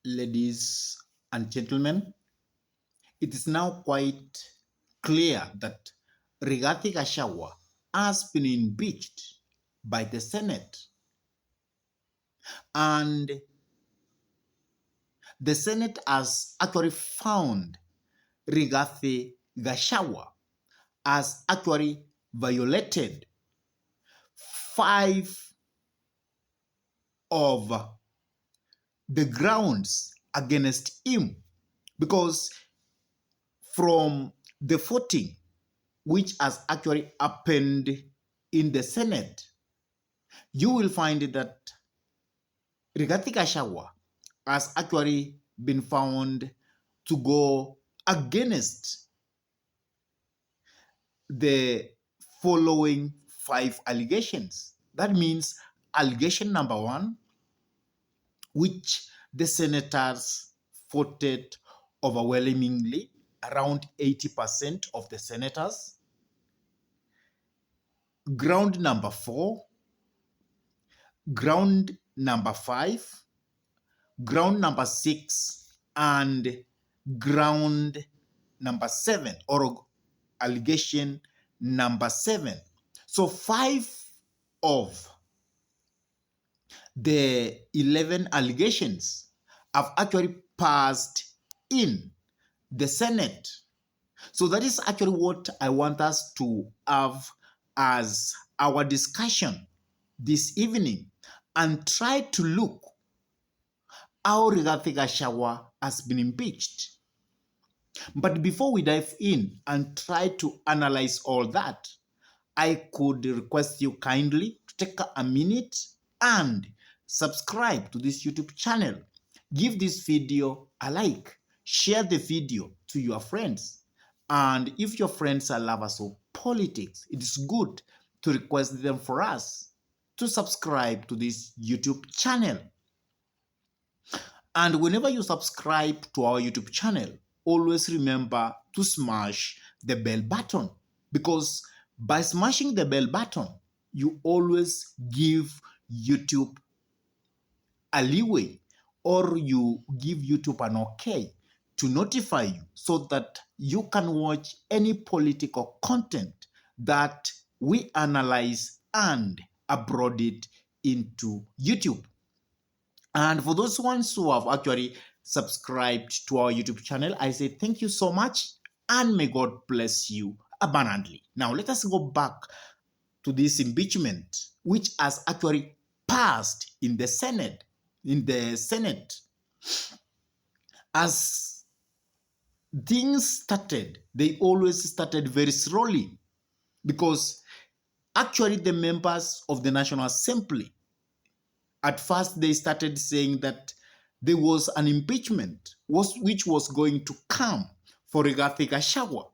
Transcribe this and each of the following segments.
Ladies and gentlemen, it is now quite clear that Rigathi Gachagua has been impeached by the Senate, and the Senate has actually found Rigathi Gachagua has actually violated five of the grounds against him, because from the voting which has actually happened in the Senate, you will find that Rigathi Gachagua has actually been found to go against the following five allegations. That means allegation number one, which the senators voted overwhelmingly, around 80% of the senators. Ground number four, ground number five, ground number six, and ground number seven, or allegation number seven. So five of the 11 allegations have actually passed in the Senate. So that is actually what I want us to have as our discussion this evening, and try to look how Rigathi Gachagua has been impeached. But before we dive in and try to analyze all that, I could request you kindly to take a minute and subscribe to this YouTube channel. Give this video a like, share the video to your friends. And if your friends are lovers of politics, it is good to request them for us to subscribe to this YouTube channel. And whenever you subscribe to our YouTube channel, always remember to smash the bell button, because by smashing the bell button, you always give YouTube a leeway, or you give YouTube an okay to notify you, so that you can watch any political content that we analyze and upload it into YouTube. And for those ones who have actually subscribed to our YouTube channel, I say thank you so much, and may God bless you abundantly. Now, let us go back to this impeachment, which has actually passed in the Senate. As things started, they always started very slowly, because actually the members of the National Assembly, at first they started saying that there was an impeachment which was going to come for Rigathi Gachagua.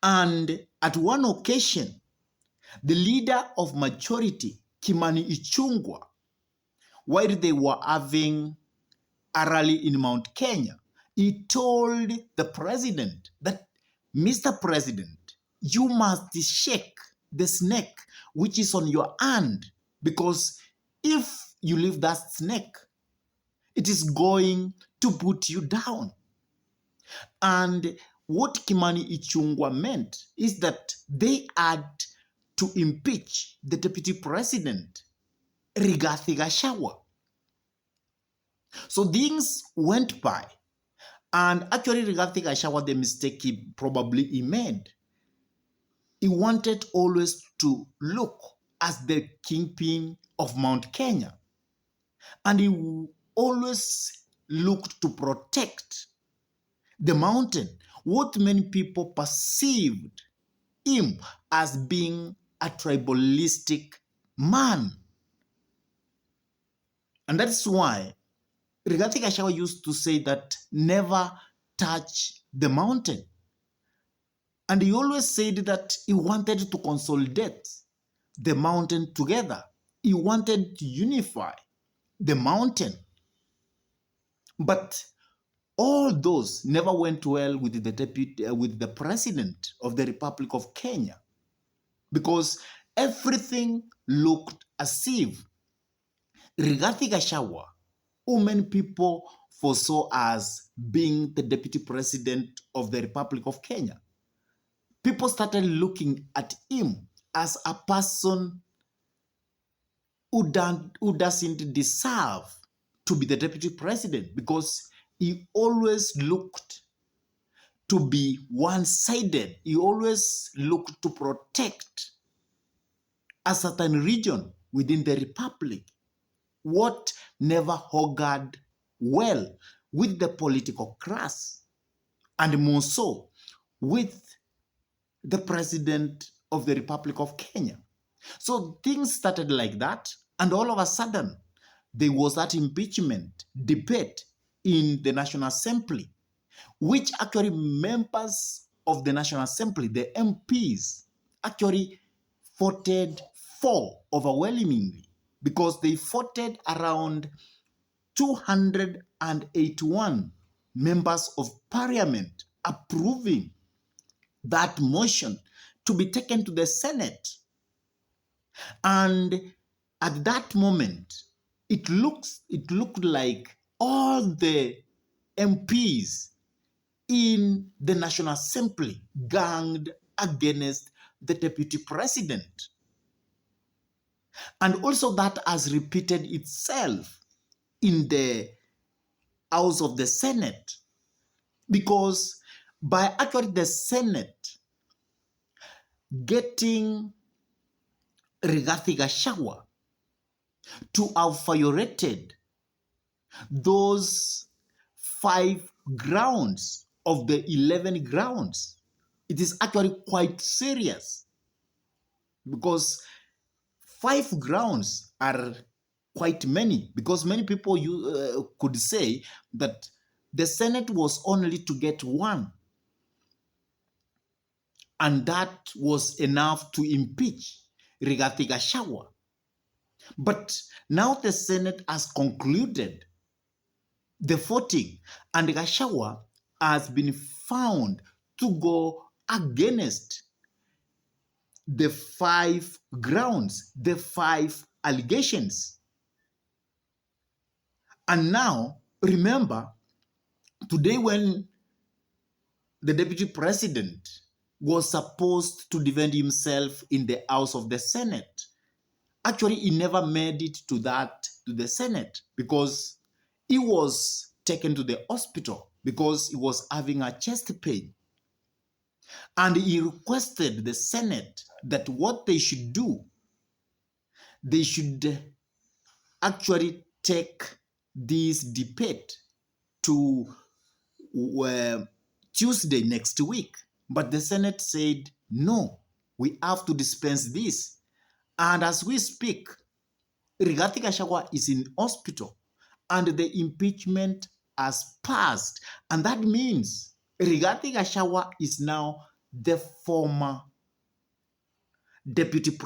And at one occasion, the leader of majority, Kimani Ichung'wah, while they were having a rally in Mount Kenya, he told the president that, Mr. President, you must shake the snake which is on your hand, because if you leave that snake, it is going to put you down. And what Kimani Ichung'wah meant is that they had to impeach the deputy president, Rigathi Gachagua. So things went by, and actually Rigathi Gachagua, the mistake he made, he wanted always to look as the kingpin of Mount Kenya, and he always looked to protect the mountain, what many people perceived him as being a tribalistic man. And that's why Rigathi Gachagua used to say that never touch the mountain. And he always said that he wanted to consolidate the mountain together. He wanted to unify the mountain. But all those never went well with the president of the Republic of Kenya, because everything looked as if Rigathi Gachagua who many people foresaw as being the deputy president of the Republic of Kenya. People started looking at him as a person who doesn't deserve to be the deputy president, because he always looked to be one-sided. He always looked to protect a certain region within the republic, what never augured well with the political class, and more so with the president of the Republic of Kenya. So things started like that, and all of a sudden, there was that impeachment debate in the National Assembly, which actually members of the National Assembly, the MPs, actually voted for overwhelmingly, because they voted around 281 members of parliament approving that motion to be taken to the Senate. And at that moment, it looked like all the MPs in the National Assembly ganged against the deputy president. And also that has repeated itself in the House of the Senate, because by actually the Senate getting Rigathi Gachagua to have violated those 5 grounds of the 11 grounds, it is actually quite serious, because 5 grounds are quite many, because many people could say that the Senate was only to get 1, and that was enough to impeach Rigathi Gachagua. But now the Senate has concluded the voting, and Gachagua has been found to go against the 5 grounds, the 5 allegations. And now, remember, today when the deputy president was supposed to defend himself in the House of the Senate, actually he never made it to the Senate, because he was taken to the hospital because he was having a chest pain. And he requested the Senate that what they should do, they should actually take this debate to Tuesday next week. But the Senate said, no, we have to dispense this. And as we speak, Rigathi Gachagua is in hospital and the impeachment has passed. And that means Rigathi Gachagua is now the former deputy president